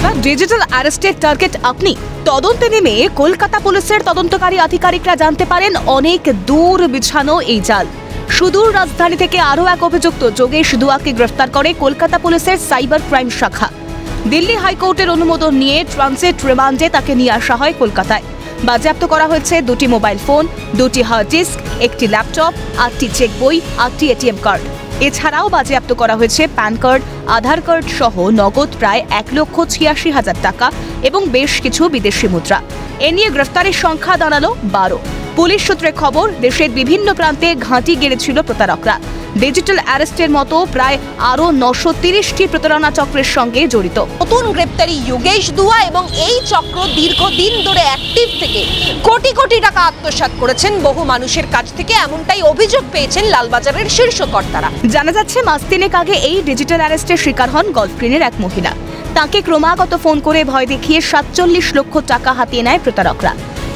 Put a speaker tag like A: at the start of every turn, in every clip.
A: এবার digital অ্যারেস্টের target আপনি। তদন্তে নেমে কলকাতা পুলিশের তদন্তকারী আধিকারিকরা জানতে পারেন অনেক দূর বিছানো এই জাল। সুদূর রাজধানী থেকে আরও এক অভিযুক্ত যোগেশ দুয়াকে গ্রেফতার করে কলকাতা পুলিশের সাইবার ক্রাইম শাখা। দিল্লি হাইকোর্টের অনুমোদন নিয়ে ট্রানজিট রিমান্ডে তাকে নিয়ে আসা হয় কলকাতায়। বাজেয়াপ্ত করা হয়েছে 2টি মোবাইল ফোন, 2টি হার্ড ডিস্ক, 1টি ল্যাপটপ, 8টি চেক বই, 8টি এটিএম কার্ড। এছাড়াও বাজেয়াপ্ত করা হয়েছে প্যান কার্ড, আধার কার্ড সহ নগদ প্রায় 1,86,000 টাকা এবং বেশ কিছু বিদেশি মুদ্রা। এ নিয়ে গ্রেফতারের সংখ্যা দাঁড়ালো 12। পুলিশ সূত্রে খবর, দেশের বিভিন্ন প্রান্তে ঘাঁটি গেড়েছিল প্রতারকরা। ডিজিটাল অ্যারেস্টের মতো প্রায় আরও 930টি প্রতারণা চক্রের সঙ্গে জড়িত।
B: নতুন গ্রেপ্তারি যোগেশ দুয়া এবং এই চক্র দীর্ঘদিন ধরে অ্যাক্টিভ থেকে কোটি কোটি টাকা আত্মসাৎ করেছেন বহু মানুষের কাছ থেকে, এমনটাই অভিযোগ পেয়েছেন লালবাজারের শীর্ষ কর্তারা।
A: জানা যাচ্ছে, মাস তিনেক আগে এই ডিজিটাল অ্যারেস্টের শিকার হন গলফগ্রিনের এক মহিলা। তাকে ক্রমাগত ফোন করে ভয় দেখিয়ে 47 লক্ষ টাকা হাতিয়ে নেয় প্রতারকরা।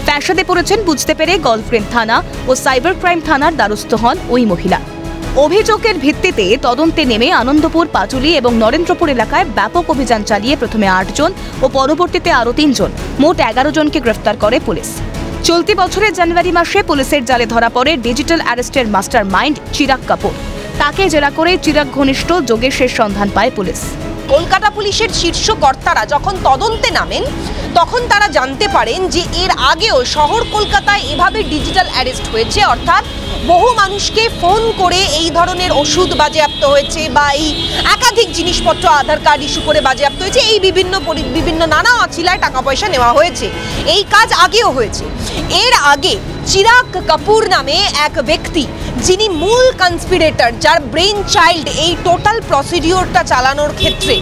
A: ফ্যাসাদে পড়েছেন বুঝতে পেরে গলফগ্রিন থানা ও সাইবার ক্রাইম থানার দ্বারস্থ হন ওই মহিলা। অভিযোগের ভিত্তিতে তদন্তে নেমে আনন্দপুর, পাটুলি এবং নরেন্দ্রপুর এলাকায় ব্যাপক অভিযান চালিয়ে প্রথমে 8 জন ও পরবর্তীতে আরও 3 জন, মোট 11 জনকে গ্রেফতার করে পুলিশ। চলতি বছরের জানুয়ারি মাসে পুলিশের জালে ধরা পড়ে ডিজিটাল অ্যারেস্টের মাস্টার মাইন্ড চিরাগ কাপুর। তাকে জেরা করে চিরাগ ঘনিষ্ঠ যোগেশের সন্ধান পায় পুলিশ।
B: কলকাতা পুলিশের শীর্ষ কর্তারা যখন তদন্তে নামেন তখন তারা জানতে পারেন যে এর আগেও শহর কলকাতায় এভাবে ডিজিটাল অ্যারেস্ট হয়েছে, অর্থাৎ বহু মানুষকে ফোন করে এই ধরনের ওষুধ বাজেয়াপ্ত হয়েছে বা এই একাধিক জিনিসপত্র, আধার কার্ড ইস্যু করে বাজেয়াপ্ত হয়েছে। এই বিভিন্ন নানা অছিলায় টাকা পয়সা নেওয়া হয়েছে। এই কাজ আগেও হয়েছে। এর আগে চিরাগ কাপুর নামে এক ব্যক্তি, যিনি মূল কনস্পিরেটর, যার ব্রেন চাইল্ড এই টোটাল প্রসিডিওরটা চালানোর ক্ষেত্রে,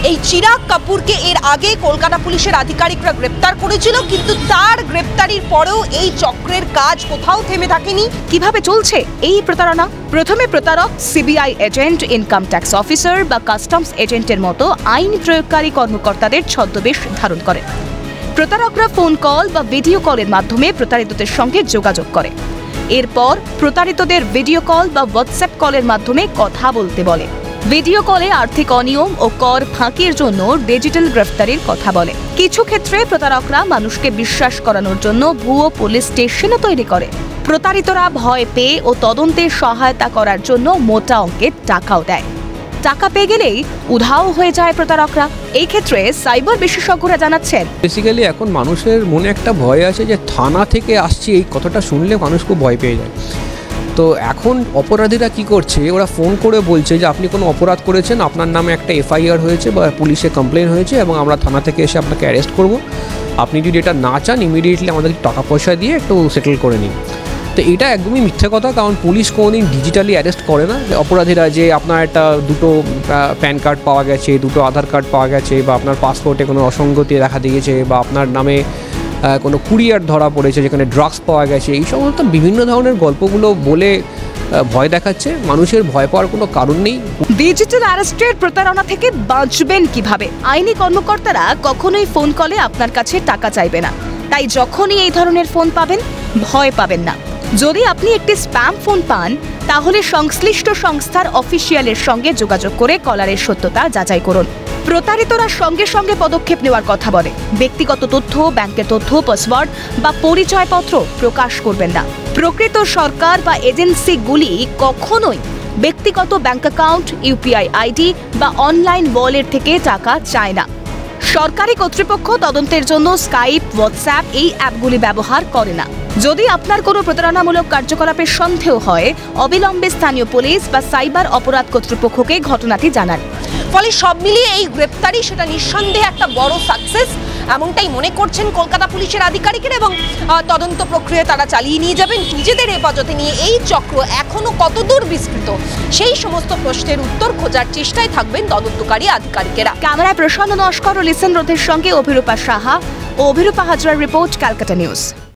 B: এই চিরাগ কাপুরকে এর আগে কলকাতা পুলিশের আধিকারিকরা গ্রেপ্তার করেছিল, কিন্তু তার গ্রেপ্তারির পরেও এই চক্রের কাজ কোথাও থেমে থাকেনি।
A: কিভাবে চলছে এই প্রতারণা? প্রথমে প্রতারক CBI agent, income tax officer বা কাস্টমস এজেন্টের মতো আইন প্রয়োগকারী কর্মকর্তাদের ছদ্মবেশ ধারণ করে। প্রতারকরা ফোন কল বা ভিডিও কলের মাধ্যমে প্রতারিতদের সঙ্গে যোগাযোগ করে। এরপর প্রতারিতদের ভিডিও কল বা হোয়াটসঅ্যাপ কলের মাধ্যমে কথা বলতে বলে। ভিডিও কলে আর্থিক অনিয়ম ও কর ফাঁকির জন্য ডিজিটাল গ্রেফতারির কথা বলে। কিছু ক্ষেত্রে প্রতারকরা মানুষকে বিশ্বাস করানোর জন্য ভুয়ো পুলিশ স্টেশনও তৈরি করে। প্রতারিতরা ভয় পেয়ে ও তদন্তে সহায়তা করার জন্য মোটা অঙ্কের টাকাও দেয়। টাকা পেয়ে গেলেই উধাও হয়ে যায় প্রতারকরা। এই ক্ষেত্রে সাইবার বিশেষজ্ঞরা জানাচ্ছেন,
C: বেসিক্যালি এখন মানুষের মনে একটা ভয় আছে যে থানা থেকে আসছে, এই কথাটা শুনলে মানুষ খুব ভয় পেয়ে যায়। তো এখন অপরাধীরা কি করছে, ওরা ফোন করে বলছে যে আপনি কোনো অপরাধ করেছেন, আপনার নামে একটা এফআইআর হয়েছে বা পুলিশে কমপ্লেন হয়েছে এবং আমরা থানা থেকে এসে আপনাকে অ্যারেস্ট করব। আপনি যদি এটা না চান ইমিডিয়েটলি আমাদের টাকা পয়সা দিয়ে একটু সেটেল করে নিন। তো এটা একদমই মিথ্যে কথা, কারণ পুলিশ কোনোদিন ডিজিটালি অ্যারেস্ট করে না। অপরাধীরা যে আপনার একটা 2টো প্যান কার্ড পাওয়া গেছে, 2টো আধার কার্ড পাওয়া গেছে, বা আপনার পাসপোর্টে কোনো অসঙ্গতি দেখা দিয়েছে, বা আপনার নামে কোনো কুরিয়ার ধরা পড়েছে যেখানে ড্রাগস পাওয়া গেছে, এই সমস্ত বিভিন্ন ধরনের গল্পগুলো বলে ভয় দেখাচ্ছে। মানুষের ভয় পাওয়ার কোনো কারণ নেই।
A: ডিজিটাল অ্যারেস্টের প্রতারণা থেকে বাঁচবেন কিভাবে? আইনি কর্মকর্তারা কখনোই ফোন কলে আপনার কাছে টাকা চাইবে না, তাই যখনই এই ধরনের ফোন পাবেন ভয় পাবেন না। যদি আপনি একটি স্প্যাম ফোন পান, তাহলে সংশ্লিষ্ট সংস্থার অফিসিয়ালের সঙ্গে যোগাযোগ করে কলারের সত্যতা যাচাই করুন। প্রতারিতরা সঙ্গে সঙ্গে পদক্ষেপ নেওয়ার কথা বলে। ব্যক্তিগত তথ্য, ব্যাংকের তথ্য, পাসওয়ার্ড বা পরিচয়পত্র প্রকাশ করবেন না। প্রকৃত সরকার বা এজেন্সিগুলি কখনোই ব্যক্তিগত ব্যাংক অ্যাকাউন্ট, ইউপিআই আইডি বা অনলাইন ওয়ালেট থেকে টাকা চায় না। সরকারি কর্তৃপক্ষ তদন্তের জন্য স্কাইপ, হোয়াটসঅ্যাপ এই অ্যাপগুলি ব্যবহার করে না। যদি আপনার কোনো প্রতারণামূলক কার্যকলাপের সন্দেহ হয়, অবিলম্বে স্থানীয় পুলিশ বা সাইবার অপরাধ কর্তৃপক্ষকে ঘটনাটি জানান।
B: ফলে সব মিলিয়ে এই গ্রেপ্তারি সেটা নিঃসন্দেহে একটা বড় সাকসেস, এমনটাই মনে করছেন কলকাতা পুলিশের আধিকারিকেরা, এবং তদন্ত প্রক্রিয়া তারা চালিয়ে নিয়ে যাবেন নিজেদের হেফাজতে নিয়ে। এই চক্র এখনো কতদূর বিস্তৃত, সেই সমস্ত প্রশ্নের উত্তর খোঁজার চেষ্টায় থাকবেন তদন্তকারী আধিকারিকেরা।
A: ক্যামেরায় প্রসন্ন নস্কর ও লিসন রোধের সঙ্গে অভিরূপা সাহা ও অভিরূপা হাজরার রিপোর্ট, ক্যালকাটা নিউজ।